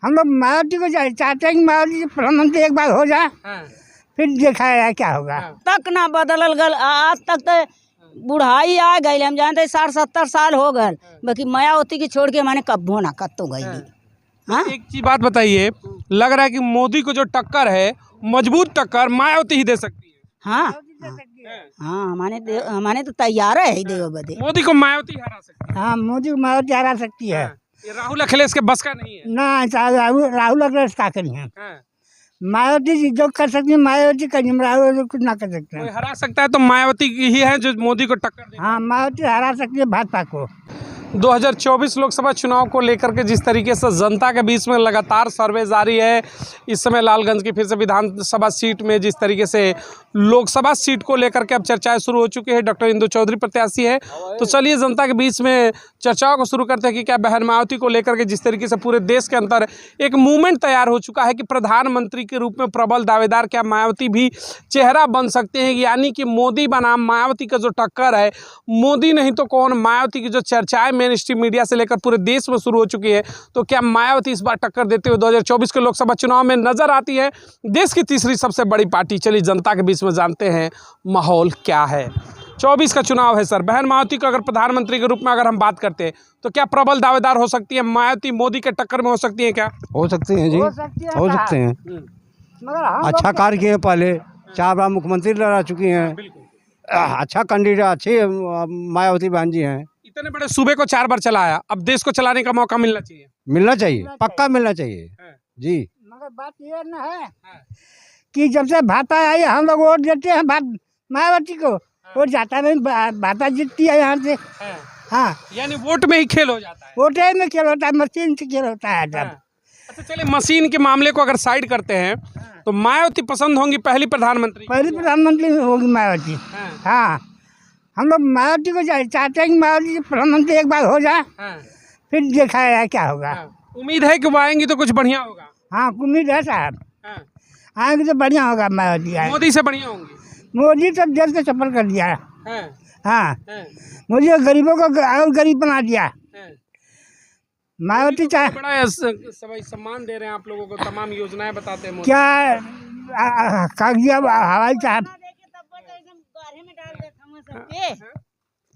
हम लोग मायावती को चाहते हैं कि मायावती प्रधानमंत्री एक बार हो जाए, फिर देखा जाए क्या होगा। तक ना बदलल गल, आज तक तो बुढ़ाई आ गई, हम जानते 60-70 साल हो गए, बाकी मायावती की छोड़ के मैंने कब्बो ना कत्तो गई। हाँ, एक चीज बात बताइए, लग रहा है कि मोदी को जो टक्कर है, मजबूत टक्कर मायावती ही दे सकती है। हाँ हाँ, हमारे तो तैयार है देव बदे। मोदी को मायावती हरा सकती है। हाँ, मोदी को मायावती हरा सकती है। ये राहुल अखिलेश के बस का नहीं है ना, राहुल अखिलेश क्या करी है। मायावती जी जो कर सकती है मायावती करी, राहुल कुछ ना कर सकते कोई हैं। हरा सकता है तो मायावती ही है जो मोदी को टक्कर दे। हाँ, मायावती हरा सकती है भाजपा को। 2024 लोकसभा चुनाव को लेकर के जिस तरीके से जनता के बीच में लगातार सर्वे जारी है, इस समय लालगंज की फिर से विधानसभा सीट में जिस तरीके से लोकसभा सीट को लेकर के अब चर्चाएं शुरू हो चुकी है। डॉक्टर इंदु चौधरी प्रत्याशी है, तो चलिए जनता के बीच में चर्चाओं को शुरू करते हैं कि क्या बहन मायावती को लेकर के जिस तरीके से पूरे देश के अंदर एक मूवमेंट तैयार हो चुका है कि प्रधानमंत्री के रूप में प्रबल दावेदार क्या मायावती भी चेहरा बन सकते हैं, यानी कि मोदी बनाम मायावती का जो टक्कर है, मोदी नहीं तो कौन, मायावती की जो चर्चाएं मेन स्ट्रीम मीडिया से लेकर पूरे देश में शुरू हो चुकी है, तो क्या मायावती इस बार टक्कर देते हुए 2024 के लोकसभा चुनाव में नजर आती है। देश की तीसरी सबसे बड़ी पार्टी, चलिए जनता के बीच में जानते हैं माहौल क्या है। 24 का चुनाव है सर, बहन मायावती को अगर प्रधानमंत्री के रूप में अगर हम बात करते हैं तो क्या प्रबल दावेदार हो सकती है मायावती, मोदी के टक्कर में हो सकती है क्या? हो सकते हैं जी, हो सकते हैं। मगर अच्छा कार्य किए, पहले 4 बार मुख्यमंत्री लड़ा चुकी हैं, अच्छा कैंडिडेट, अच्छे मायावती बहन जी हैं। इतने बड़े सूबे को 4 बार चलाया, अब देश को चलाने का मौका मिलना चाहिए। मिलना चाहिए, पक्का मिलना चाहिए जी। मगर बात ये न है कि जब से भाजपा आई हम लोग वोट देते हैं मायावती को, वोट जाता नहीं, भाजपा जीतती है यहाँ से। हाँ, यानी वोट में ही खेल हो जाता है, वोट में खेल होता है, मशीन से खेल होता है जब। अच्छा चलिए, मशीन के मामले को अगर साइड करते हैं तो मायावती पसंद होंगी पहली प्रधानमंत्री होगी मायावती। हाँ, हम लोग मायावती को चाहते हैं कि मायावती प्रधानमंत्री एक बार हो जाए, फिर देखा जाए क्या होगा। उम्मीद है कि वो आएंगी तो कुछ बढ़िया होगा। हाँ, उम्मीद है साहब, आएंगे तो बढ़िया होगा। मायावती आए, मोदी से बढ़िया होंगी। मोदी तो देश को सफल कर दिया है। हाँ, मोदी गरीबों को और गरीब बना दिया। मायावती चाहे बड़ा सम्मान दे रहे हैं आप लोगों को, तमाम योजनाएं बताते हैं क्या कागजिया हवाई साहब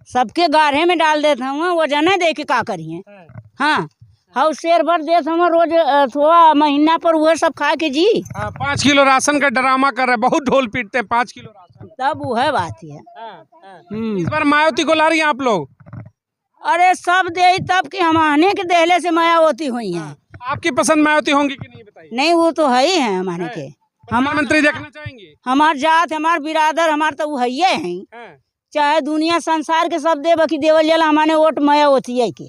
सबके गाढ़े में डाल देता हूँ, वो जाने दे के का करिए। हाँ, हाउ शेर भर देता हूँ रोज, थोड़ा महीना पर वह सब खा के जी। 5 किलो राशन का ड्रामा कर रहे हैं, बहुत ढोल पीटते हैं 5 किलो राशन, तब वह बात है। इस बार मायावती को ला रही हैं आप लोग? अरे सब दे तब कि हम आने के देहले से मायावती हुई हैं। आपकी पसंद मायावती होंगी कि नहीं बताइए? नहीं, वो तो है ही है हमारे के, प्रधानमंत्री देखना चाहेंगे? हमार जात, हमार बिरादर, हमार तो वही है। चाहे दुनिया संसार के सब दे बकी देवल जला, हमारे वोट मायावती के।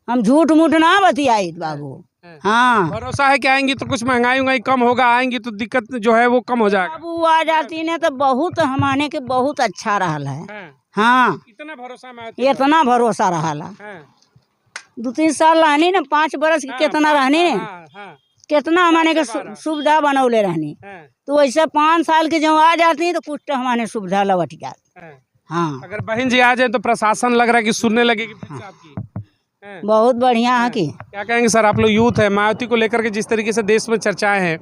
हम झूठ मूठ ना बतियाई बाबू। हाँ, भरोसा है कि आएंगी तो कुछ महंगाई कम होगा, आएंगी तो दिक्कत जो है वो कम हो जाएगा। बाबू आ जाती ने तो बहुत हमारे के बहुत अच्छा रहा है। हाँ, इतना भरोसा इतना भरोसा रहा। 2-3 साल रहनी ना, 5 बरस कितना रहनी ने, कितना हमारे के सुविधा बनौले रहनी, तो वैसे 5 साल के जब आ जाती तो कुछ तो हमारे सुविधा लौट जाती। हाँ, अगर बहन जी आ जाए तो प्रशासन लग रहा है कि सुनने लगेगी आपकी। बहुत बढ़िया है कि क्या कहेंगे सर, आप लोग यूथ है, मायावती को लेकर के जिस तरीके से देश में चर्चाएं हैं,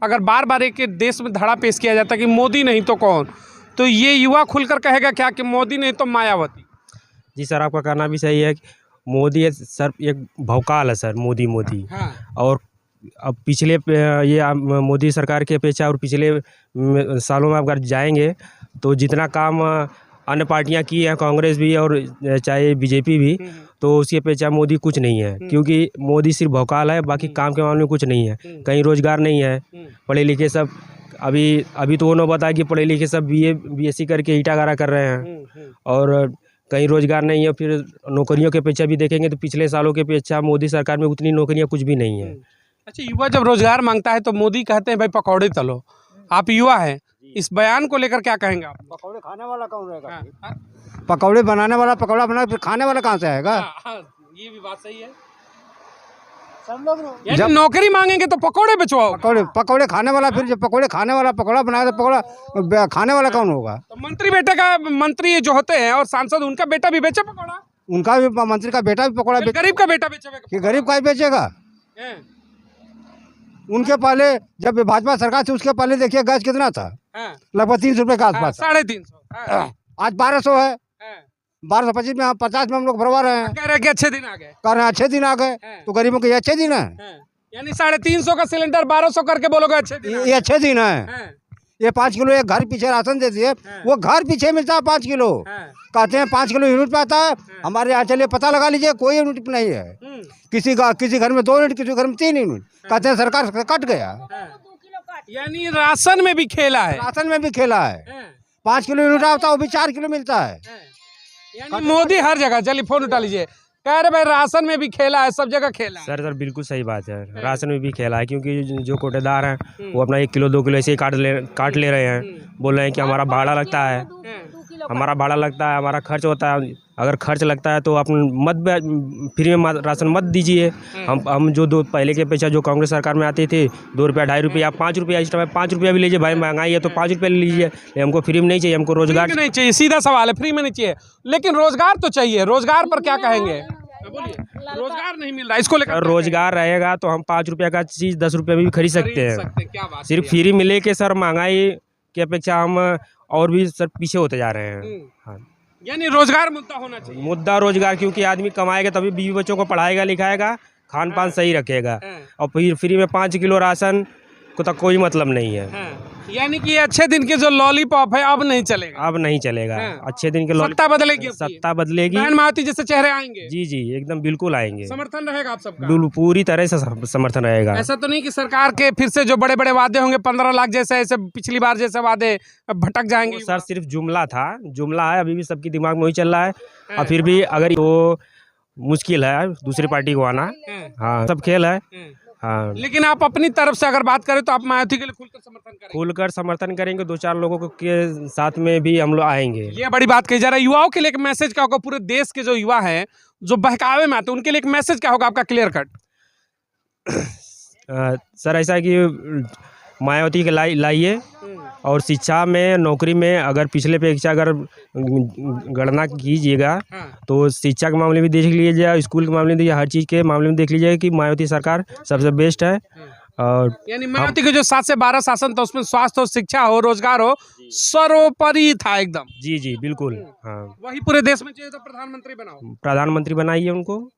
अगर बार बार एक देश में धड़ा पेश किया जाता है कि मोदी नहीं तो कौन, तो ये युवा खुलकर कहेगा क्या कि मोदी नहीं तो मायावती? जी सर, आपका कहना भी सही है कि मोदी सर एक भौकाल है सर, मोदी। और अब पिछले ये मोदी सरकार की अपेक्षा और पिछले सालों में अगर जाएंगे तो जितना काम अन्य पार्टियां की हैं, कांग्रेस भी और चाहे बीजेपी भी, तो उसकी अपेक्षा मोदी कुछ नहीं है, क्योंकि मोदी सिर्फ भौकाल है, बाकी काम के मामले में कुछ नहीं है। कहीं रोजगार नहीं है, पढ़े लिखे सब अभी तो उन्होंने बताया कि पढ़े लिखे सब BSc करके ईटागारा कर रहे हैं, और कहीं रोजगार नहीं है। फिर नौकरियों की अपेक्षा भी देखेंगे तो पिछले सालों की अपेक्षा मोदी सरकार में उतनी नौकरियां कुछ भी नहीं है। अच्छा, युवा जब रोजगार मांगता है तो मोदी कहते हैं भाई पकौड़े तलो। आप युवा हैं, इस बयान को लेकर क्या कहेंगे आप? पकौड़े खाने वाला कौन रहेगा? पकौड़े बनाने वाला पकौड़ा बना, फिर खाने वाला कहाँ से आएगा? ये भी बात सही है। सब लोग जब नौकरी मांगेंगे तो पकौड़े बेचवाओ। पकौड़े खाने वाला, फिर जब पकौड़े खाने वाला पकौड़ा बनाए तो पकौड़ा खाने वाला कौन होगा? तो मंत्री जो होते हैं और सांसद, उनका बेटा भी बेचे पकौड़ा, उनका भी, मंत्री का बेटा भी पकौड़ा गरीब का बेटा बेचेगा, गरीब का ही बेचेगा। उनके पहले जब भाजपा सरकार थी उसके पहले देखिए गैस कितना था, लगभग 300 रुपये के आसपास। 350। आज 1200 है। 1225 में 50 में हम लोग भरवा रहे हैं। कह रहे हैं कि अच्छे दिन आ गए। कह रहे हैं अच्छे दिन आ गए, तो गरीबों के ये अच्छे दिन है। यानी 350 का सिलेंडर 1200 करके बोलोगे अच्छे दिन ये अच्छे दिन है। ये 5 किलो एक घर पीछे राशन देती है, वो घर पीछे मिलता है 5 किलो। कहते हैं 5 किलो यूनिट पे आता है, हमारे यहाँ चलिए पता लगा लीजिए कोई यूनिट नहीं है। किसी घर में 2 यूनिट, किसी घर में 3 यूनिट। कहते हैं सरकार कट गया। यानी राशन में भी खेला है। राशन में भी खेला है। 5 किलो यूनिट आता है, वो भी 4 किलो मिलता है। यानी मोदी हर जगह, चलिए फोन उठा लीजिए, कह रहे भाई राशन में भी खेला है, सब जगह खेला है। सर बिल्कुल सही बात है, राशन में भी खेला है, क्योंकि जो कोटेदार हैं वो अपना 1 किलो 2 किलो ऐसे ही काट ले रहे हैं। बोल रहे हैं कि हमारा भाड़ा लगता है, हमारा खर्च होता है। अगर खर्च लगता है तो आप फ्री में राशन मत दीजिए। हम जो पहले के अपेक्षा जो कांग्रेस सरकार में आते थे 2 रुपया 2.5 रुपया 5 रुपया, इस टाइम 5 रुपया भी लीजिए भाई, महंगाई है तो 5 रुपया ले लीजिए। हमको फ्री में नहीं चाहिए, हमको रोजगार नहीं चाहिए। सीधा सवाल है, फ्री में नहीं चाहिए, लेकिन रोजगार तो चाहिए। रोजगार पर क्या कहेंगे? रोजगार नहीं मिल रहा, इसको लेकर रोजगार रहेगा तो हम 5 रुपया का चीज़ 10 रुपया में भी खरीद सकते हैं। सिर्फ फ्री मिले के सर महंगाई की अपेक्षा हम और भी सर पीछे होते जा रहे हैं। हाँ, यानी रोजगार मुद्दा होना चाहिए। मुद्दा रोजगार, क्योंकि आदमी कमाएगा तभी बीवी बच्चों को पढ़ाएगा लिखाएगा, खान पान सही रखेगा। और फिर फ्री में 5 किलो राशन को तो कोई मतलब नहीं है। यानी कि अच्छे दिन के जो लॉलीपॉप है अब नहीं चलेगा। अब नहीं चलेगा। अच्छे दिन के सत्ता बदलेगी, सत्ता बदलेगी, बहन मायावती जैसे चेहरे आएंगे। जी जी एकदम बिल्कुल आएंगे। समर्थन रहेगा आप सबका? बिल्कुल पूरी तरह से समर्थन रहेगा। ऐसा तो नहीं कि सरकार के फिर से जो बड़े बड़े वादे होंगे 15 लाख जैसे, ऐसे पिछली बार जैसे वादे भटक जाएंगे? सर सिर्फ जुमला था, जुमला है, अभी भी सबके दिमाग में वही चल रहा है। और फिर भी अगर वो मुश्किल है दूसरी पार्टी को आना। हाँ, सब खेल है। हाँ, लेकिन आप अपनी तरफ से अगर बात करें तो आप मायावती के लिए खुलकर समर्थन करेंगे। 2-4 लोगों के साथ में भी हम लोग आएंगे। ये बड़ी बात कही जा रहा है। युवाओं के लिए एक मैसेज क्या होगा? पूरे देश के जो युवा हैं जो बहकावे में आते हैं उनके लिए एक मैसेज क्या होगा आपका क्लियर कट? सर ऐसा कि मायावती के लाइए, और शिक्षा में नौकरी में अगर पिछले अपेक्षा अगर गणना कीजिएगा तो शिक्षा के मामले में देख लीजिए, स्कूल के मामले में, हर चीज़ के मामले में देख लीजिए कि मायावती सरकार सबसे बेस्ट है। और यानी मायावती के जो 7 से 12 शासन था उसमें स्वास्थ्य हो, शिक्षा हो, रोजगार हो, सर्वोपरि था एकदम। जी जी बिल्कुल। हाँ, वही पूरे देश में चाहिए तो प्रधानमंत्री बनाओ, प्रधानमंत्री बनाइए उनको।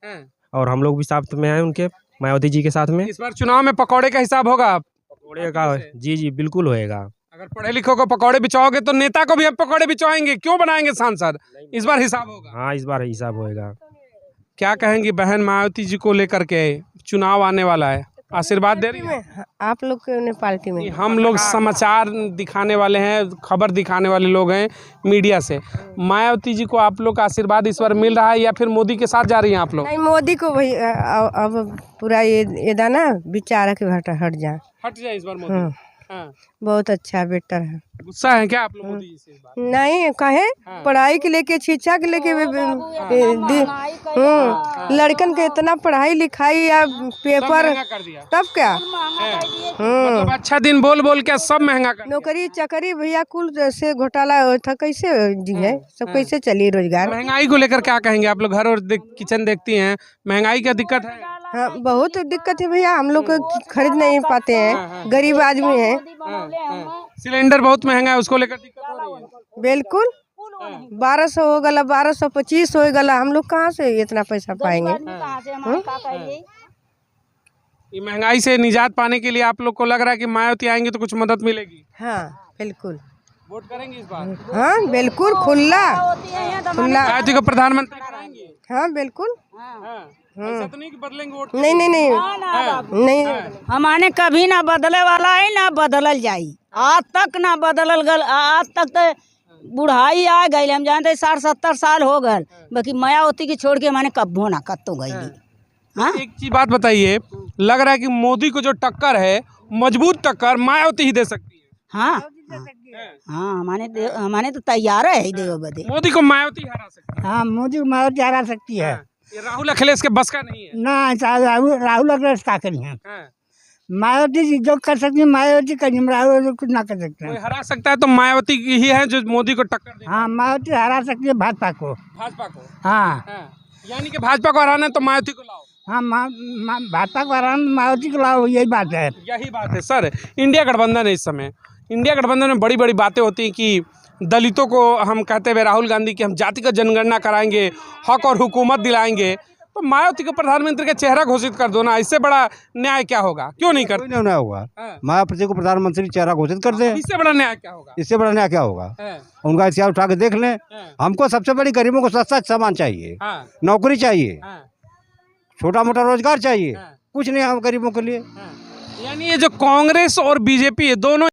और हम लोग भी साथ में हैं उनके, मायावती जी के साथ में। इस बार चुनाव में पकौड़े का हिसाब होगा? पकौड़े का जी जी बिल्कुल होएगा। अगर पढ़े लिखों को पकौड़े बिचवाओगे तो नेता को भी हम पकौड़े बिचवाएंगे, क्यों बनाएंगे सांसद? इस बार हिसाब होगा। हाँ, इस बार हिसाब होएगा। क्या कहेंगी बहन मायावती जी को लेकर के? चुनाव आने वाला है, आशीर्वाद दे रही है आप लोग के पार्टी में? हम लोग समाचार दिखाने वाले हैं, खबर दिखाने वाले लोग हैं मीडिया से। मायावती जी को आप लोग का आशीर्वाद इस बार मिल रहा है या फिर मोदी के साथ जा रही हैं आप लोग? नहीं, मोदी को वही अब पूरा ये दाना विचार के हट जाए इस बार मोदी। हाँ। बहुत अच्छा बेटर है। गुस्सा है क्या आप लोग मोदी जी से इस बार? नहीं कहे पढ़ाई के लेके, शिक्षा के लेके लड़कन के इतना पढ़ाई लिखाई या पेपर कर दिया। तब क्या मतलब अच्छा दिन बोल बोल के सब महंगा कर दिया। नौकरी चाकरी भैया कुल से घोटाला था, कैसे जी है सब, कैसे चली रोजगार? महंगाई को लेकर क्या कहेंगे आप लोग? घर और किचन देखती हैं, महंगाई का दिक्कत है? हाँ, बहुत दिक्कत है भैया, हम लोग खरीद नहीं पाते हैं, गरीब आदमी है। सिलेंडर बहुत महंगा है, उसको लेकर दिक्कत हो रही है? बिल्कुल 1200 हो गला, 1225 हो गला, हम लोग कहाँ से इतना पैसा पाएंगे? ये महंगाई से निजात पाने के लिए आप लोग को लग रहा है कि मायावती आएंगे तो कुछ मदद मिलेगी? हाँ बिल्कुल। वोट करेंगे इस बार? हाँ बिल्कुल, खुला मायावती को प्रधानमंत्री कराएंगे? हाँ बिल्कुल। ऐसा तो नहीं कि बदलेंगे वोट? नहीं नहीं नहीं नहीं, हमारे कभी ना बदले वाला है ना बदलल जाई। आज तक ना बदलल गल, आज तक तो बुढ़ाई आ गई, हम जानते 60-70 साल हो गए, बाकी मायावती की छोड़ के मैंने कब्बो ना कत्तो गई। हाँ, एक चीज बात बताइए, लग रहा है कि मोदी को जो टक्कर है, मजबूत टक्कर मायावती ही दे सकती है। हाँ हाँ, हमारे तो तैयार है देव बदे। मोदी को मायावती हरा सकती है। हाँ, मोदी को मायावती हरा सकती है। ये राहुल अखिलेश के बस का नहीं है ना, राहुल अखिलेश क्या करी है? मायावती जी जो कर सकती है मायावती करी, राहुल कुछ ना कर सकते कोई हैं। हरा सकता है तो मायावती ही है जो मोदी को टक्कर दे। हाँ, मायावती हरा सकती है भाजपा को। भाजपा को? हाँ, यानी कि भाजपा को हराना है तो मायावती को लाओ। हाँ भाता को आराम मायावती को लाओ, यही बात है। यही बात है सर। इंडिया गठबंधन है इस समय, इंडिया गठबंधन में बड़ी बड़ी बातें होती हैं कि दलितों को हम कहते हुए राहुल गांधी की हम जातिगत जनगणना कराएंगे, हक और हुकूमत दिलाएंगे, तो मायावती को प्रधानमंत्री का चेहरा घोषित कर दो ना, इससे बड़ा न्याय क्या होगा? क्यों नहीं कोई करते? नहीं होगा। मायावती को प्रधानमंत्री चेहरा घोषित कर दे, इससे बड़ा न्याय क्या होगा? इससे बड़ा न्याय क्या होगा? उनका इतिहास उठा के देख लें। हमको सबसे बड़ी गरीबों को सस्ता सामान चाहिए, नौकरी चाहिए, छोटा मोटा रोजगार चाहिए, कुछ नहीं हम गरीबों के लिए। यानी ये जो कांग्रेस और बीजेपी है दोनों